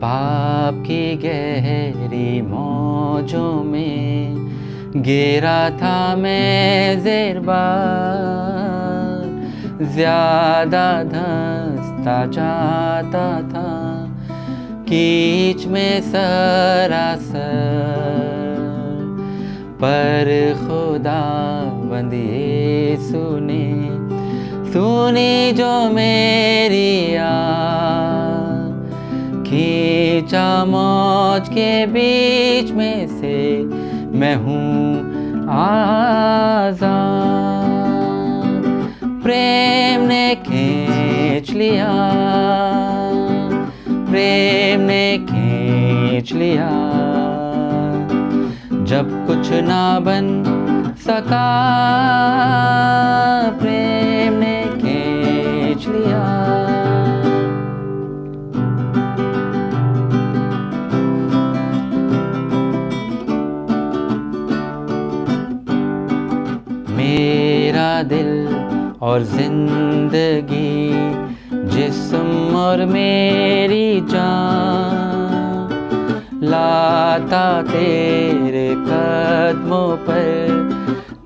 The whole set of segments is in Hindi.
पाप की गहरी मौजों में गिरा था मैं ज़ेर-बार, ज़्यादा धंसता जाता था कीच में सरासर, पर खुदावंद यीशु ने सुनी जो मेरी आह, खींचा मौज के बीच में से मैं हूँ आज़ाद। प्रेम ने खींच लिया, प्रेम ने खींच लिया, जब कुछ ना बन सका प्रेम ने खींच लिया। मेरा दिल और जिंदगी, जिस्म और मेरी जान लाता तेरे कदमों पर,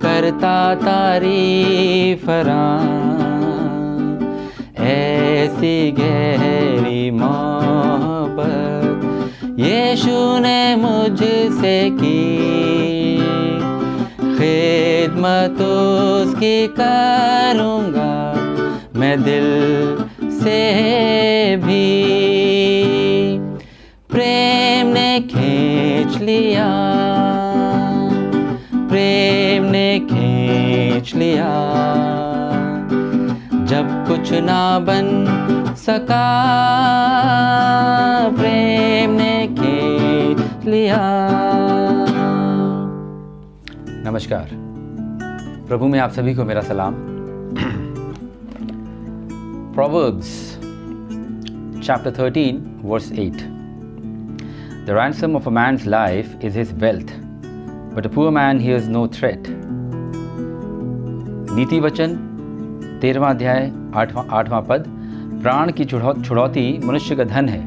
करता तारीफ रां। ऐसी गहरी मोहब्बत यीशु ने मुझसे की, खिदमत उसकी करूँगा मैं दिल से भी। प्रेम ने खींच लिया, प्रेम ने खींच लिया, जब कुछ ना बन सका प्रेम ने खींच लिया। नमस्कार, प्रभु में आप सभी को मेरा सलाम। Proverbs chapter 13 verse 8. The ransom of a man's life is his wealth, but a poor man hears no threat. नीति वचन 13वां अध्याय 8वां पद। प्राण की छुड़ौती मनुष्य का धन है,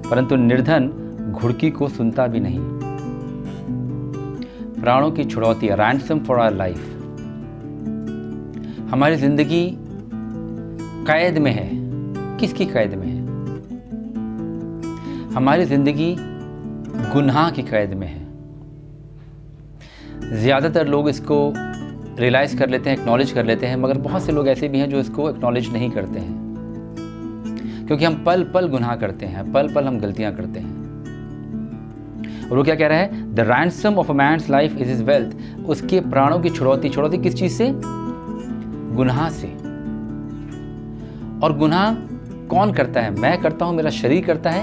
परंतु निर्धन घुड़की को सुनता भी नहीं। प्राणों की छुड़ौती, रैंसम फॉर आवर लाइफ। हमारी जिंदगी कैद में है। किसकी कैद में है? हमारी जिंदगी गुनाह की कैद में है। ज़्यादातर लोग इसको रियलाइज़ कर लेते हैं, एक्नॉलेज कर लेते हैं, मगर बहुत से लोग ऐसे भी हैं जो इसको एक्नॉलेज नहीं करते हैं, क्योंकि हम पल पल गुनाह करते हैं, पल पल हम गलतियां करते हैं। और वो क्या कह रहा है? The ransom of a man's life is his wealth. उसके प्राणों की छुड़ौती किस चीज़ से? गुनाह से। और गुनाह कौन करता है? मैं करता हूं, मेरा शरीर करता है,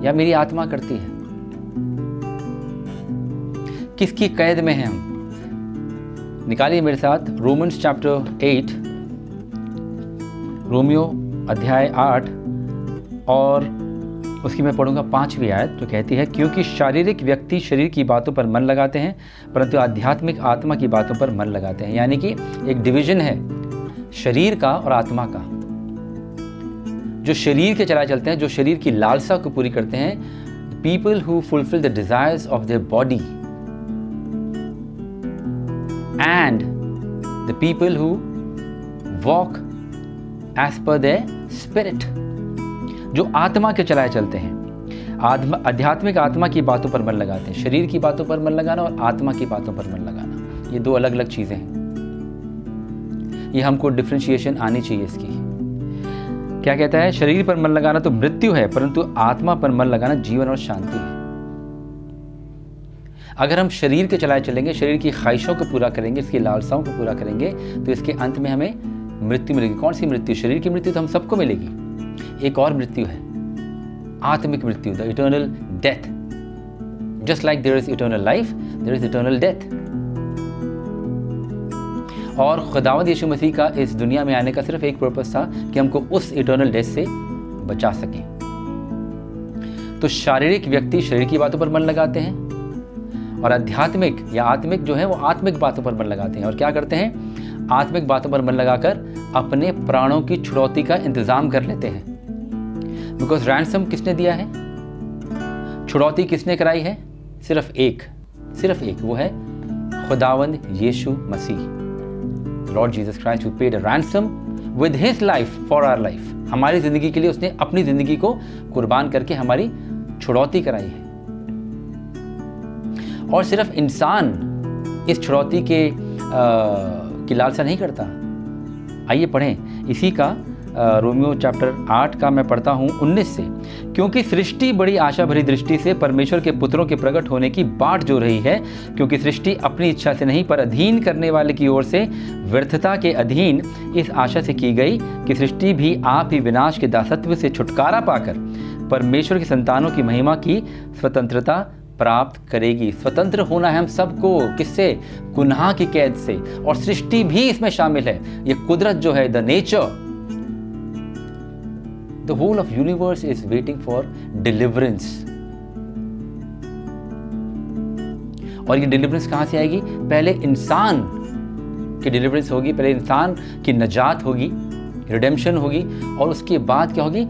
या मेरी आत्मा करती है? किसकी कैद में हैं हम? निकालिए मेरे साथ रोमन्स चैप्टर 8, रोमियो अध्याय 8, और उसकी मैं पढ़ूंगा 5वीं आयत, जो कहती है, क्योंकि शारीरिक व्यक्ति शरीर की बातों पर मन लगाते हैं, परंतु आध्यात्मिक आत्मा की बातों पर मन लगाते हैं। यानी कि एक डिवीजन है शरीर का और आत्मा का। जो शरीर के चलाए चलते हैं, जो शरीर की लालसा को पूरी करते हैं, people who fulfil the desires of their body, and the people who walk as per their spirit. जो आत्मा के चलाए चलते हैं, आध्यात्मिक आत्मा की बातों पर मन लगाते हैं। शरीर की बातों पर मन लगाना और आत्मा की बातों पर मन लगाना, ये दो अलग अलग चीजें हैं। ये हमको डिफरेंशिएशन आनी चाहिए इसकी। क्या कहता है? शरीर पर मन लगाना तो मृत्यु है, परंतु आत्मा पर मन लगाना जीवन और शांति है। अगर हम शरीर के चलाए चलेंगे, शरीर की ख्वाहिशों को पूरा करेंगे, इसकी लालसाओं को पूरा करेंगे, तो इसके अंत में हमें मृत्यु मिलेगी। कौन सी मृत्यु? शरीर की मृत्यु तो हम सबको मिलेगी। एक और मृत्यु है, आत्मिक मृत्यु, the eternal death. Just like there is eternal life, there is eternal death. और खुदावंद यीशु मसीह का इस दुनिया में आने का सिर्फ एक पर्पस था कि हमको उस इटर्नल डेथ से बचा सके। तो शारीरिक व्यक्ति शरीर की बातों पर मन लगाते हैं, और आध्यात्मिक या आत्मिक जो है वो आत्मिक बातों पर मन लगाते हैं। और क्या करते हैं? आत्मिक बातों पर मन लगाकर अपने प्राणों की छुड़ौती का इंतजाम कर लेते हैं। बिकॉज रैंसम किसने दिया है? छुड़ौती किसने कराई है? सिर्फ एक, वो है खुदावंद यीशु मसीह, Lord Jesus Christ who paid a ransom with his life for our life. हमारी जिंदगी के लिए उसने अपनी जिंदगी को कुर्बान करके हमारी छुड़ौती कराई है। और सिर्फ इंसान इस छुड़ौती की लालसा नहीं करता। आइए पढ़ें इसी का रोमियो चैप्टर 8 का मैं पढ़ता हूँ 19 से। क्योंकि सृष्टि बड़ी आशा भरी दृष्टि से परमेश्वर के पुत्रों के प्रकट होने की बाट जो रही है, क्योंकि सृष्टि अपनी इच्छा से नहीं पर अधीन करने वाले की ओर से व्यर्थता के अधीन इस आशा से की गई कि सृष्टि भी आप ही विनाश के दासत्व से छुटकारा पाकर परमेश्वर की संतानों की महिमा की स्वतंत्रता प्राप्त करेगी। स्वतंत्र होना है हम सबको, किससे? गुनाह की कैद से। और सृष्टि भी इसमें शामिल है। ये कुदरत जो है, the nature, the whole of universe is waiting for deliverance. और ये डिलीवरेंस कहां से आएगी? पहले इंसान की डिलीवरेंस होगी, पहले इंसान की नजात होगी, रिडेम्पशन होगी, और उसके बाद क्या होगी?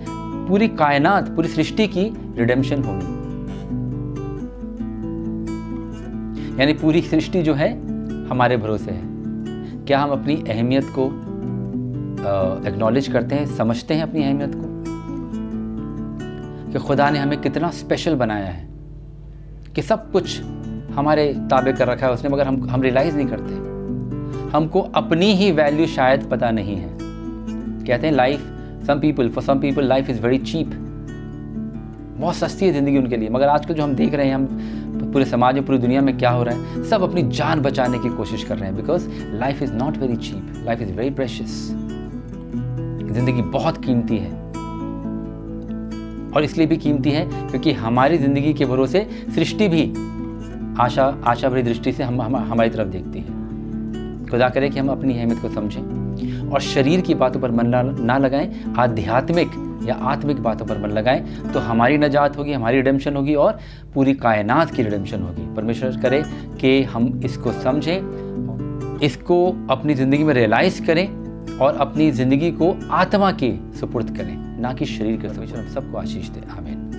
पूरी कायनात, पूरी सृष्टि की रिडेम्पशन होगी। यानी पूरी सृष्टि जो है हमारे भरोसे है। क्या हम अपनी अहमियत को एक्नॉलेज करते हैं, समझते हैं अपनी अहमियत को, कि खुदा ने हमें कितना स्पेशल बनाया है, कि सब कुछ हमारे ताबे कर रखा है उसने, मगर हम रियलाइज नहीं करते। हमको अपनी ही वैल्यू शायद पता नहीं है। कहते हैं life, for some people life is very cheap, बहुत सस्ती है ज़िंदगी उनके लिए। मगर आजकल जो हम देख रहे हैं, हम पूरे समाज में, पूरी दुनिया में क्या हो रहा है, सब अपनी जान बचाने की कोशिश कर रहे हैं। Because life is not very cheap, life is very precious. ज़िंदगी बहुत कीमती है, और इसलिए भी कीमती है क्योंकि हमारी ज़िंदगी के भरोसे सृष्टि भी आशा भरी दृष्टि से हमारी तरफ देखती है। खुदा करे कि हम अपनी अहमियत को समझें और शरीर की बातों पर मन ना लगाएं, आध्यात्मिक या आत्मिक बातों पर मन लगाएं, तो हमारी नजात होगी, हमारी रिडेम्पशन होगी, और पूरी कायनात की रिडेम्पशन होगी। परमेश्वर करे कि हम इसको समझें, इसको अपनी ज़िंदगी में रियलाइज़ करें, और अपनी ज़िंदगी को आत्मा के सुपुर्द करें, ना कि शरीर के। परमेश्वर हम सबको आशीष दे। आमीन।